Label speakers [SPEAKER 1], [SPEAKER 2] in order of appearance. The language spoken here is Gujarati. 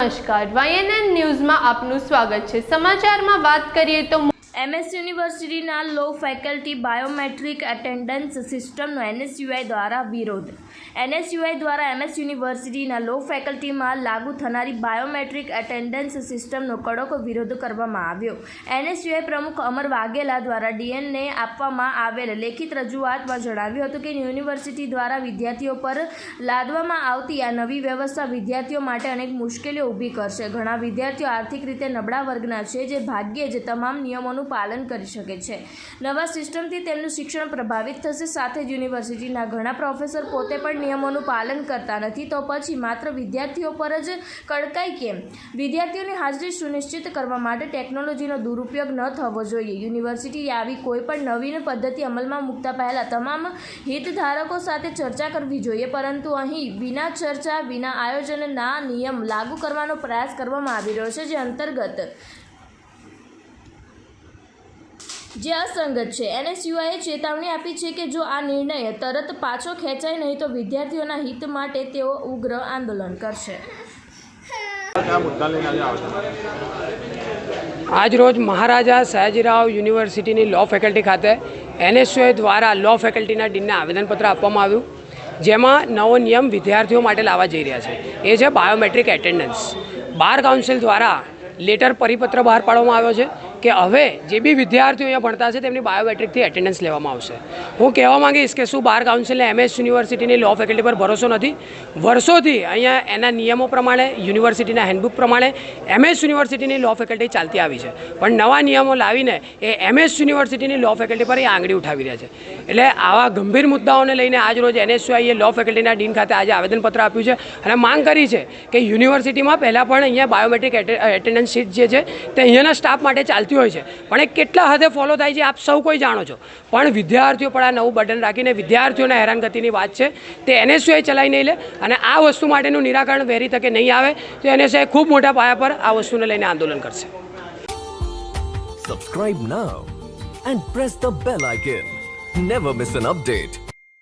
[SPEAKER 1] નમસ્કાર, YNN ન્યૂઝમાં આપનું સ્વાગત છે। સમાચારમાં વાત કરીએ તો
[SPEAKER 2] MS યુનિવર્સિટીના લો ફેકલ્ટી બાયોમેટ્રિક એટેન્ડન્સ સિસ્ટમનો NSUI દ્વારા વિરોધ। NSUI દ્વારા MS યુનિવર્સિટીના લો ફેકલ્ટીમાં લાગુ થનારી બાયોમેટ્રિક એટેન્ડન્સ સિસ્ટમનો કડક વિરોધ કરવામાં આવ્યો। NSUI પ્રમુખ અમર વાઘેલા દ્વારા DNને આપવામાં આવેલ લેખિત રજૂઆતમાં જણાવ્યું હતું કે યુનિવર્સિટી દ્વારા વિદ્યાર્થીઓ પર લાદવામાં આવતી આ નવી વ્યવસ્થા વિદ્યાર્થીઓ માટે અનેક મુશ્કેલીઓ ઊભી કરશે। ઘણા વિદ્યાર્થીઓ આર્થિક રીતે નબળા વર્ગના છે, જે ભાગ્યે જ તમામ નિયમોનું પાલન કરી શકે છે। નવા સિસ્ટમથી તેમનું શિક્ષણ પ્રભાવિત થશે। સાથે જ યુનિવર્સિટીના ઘણા પ્રોફેસર પોતે પણ નિયમોનું પાલન કરતા નથી, તો પછી માત્ર વિદ્યાર્થીઓ પર જ કડકાઈ કેમ? વિદ્યાર્થીઓની હાજરી સુનિશ્ચિત કરવા માટે ટેકનોલોજીનો દુરુપયોગ ન થવો જોઈએ। યુનિવર્સિટીએ આવી કોઈ પણ નવીન પદ્ધતિ અમલમાં મૂકતા પહેલાં તમામ હિતધારકો સાથે ચર્ચા કરવી જોઈએ, પરંતુ અહીં વિના ચર્ચા, વિના આયોજનના નિયમ લાગુ કરવાનો પ્રયાસ કરવામાં આવી રહ્યો છે, જે અસંગત છે। NSUIએ ચેતવણી આપી છે કે જો આ નિર્ણય તરત પાછો ખેંચાય નહીં તો વિદ્યાર્થીઓના હિત માટે તેઓ ઉગ્ર આંદોલન કરશે।
[SPEAKER 3] આજરોજ મહારાજા સયાજીરાવ યુનિવર્સિટીની લો ફેકલ્ટી ખાતે NSUI દ્વારા લો ફેકલ્ટીના ડીનને આવેદનપત્ર આપવામાં આવ્યું, જેમાં નવો નિયમ વિદ્યાર્થીઓ માટે લાવવા જઈ રહ્યા છે। એ છે બાયોમેટ્રિક એટેન્ડન્સ। બાર કાઉન્સિલ દ્વારા લેટર પરિપત્ર બહાર પાડવામાં આવ્યો છે કે હવે જે બી વિદ્યાર્થીઓ અહીંયા ભણતા છે તેમની બાયોમેટ્રિકથી એટેન્ડન્સ લેવામાં આવશે। હું કહેવા માંગીશ કે શું બાર કાઉન્સિલને MS યુનિવર્સિટીની લો ફેકલ્ટી પર ભરોસો નથી? વર્ષોથી અહીંયા એના નિયમો પ્રમાણે, યુનિવર્સિટીના હેન્ડબુક પ્રમાણે MS યુનિવર્સિટીની લો ફેકલ્ટી ચાલતી આવી છે, પણ નવા નિયમો લાવીને એ MS યુનિવર્સિટીની લો ફેકલ્ટી પર એ આંગળી ઉઠાવી રહ્યા છે। એટલે આવા ગંભીર મુદ્દાઓને લઈને આજરોજ NSUIએ લો ફેકલ્ટીના ડીન ખાતે આજે આવેદનપત્ર આપ્યું છે અને માંગ કરી છે કે યુનિવર્સિટીમાં પહેલાં પણ અહીંયા બાયોમેટ્રિક એટેન્ડન્સ શીટ જે છે તે અહીંયાના સ્ટાફ માટે ચાલતી હોય છે, પણ એ કેટલા હદે ફોલો થાય છે આપ સૌ કોઈ જાણો છો। પણ વિદ્યાર્થીઓ પર આ નવું બટન રાખીને વિદ્યાર્થીઓને હેરાનગતિની વાત છે તે NSUI ચલાવી નહીં લે અને આ વસ્તુ માટેનું નિરાકરણ વહેલી તકે નહીં આવે તો NSUI ખૂબ મોટા પાયા પર આ વસ્તુને લઈને આંદોલન કરશે।
[SPEAKER 4] Subscribe now and press the bell icon. Never miss an update.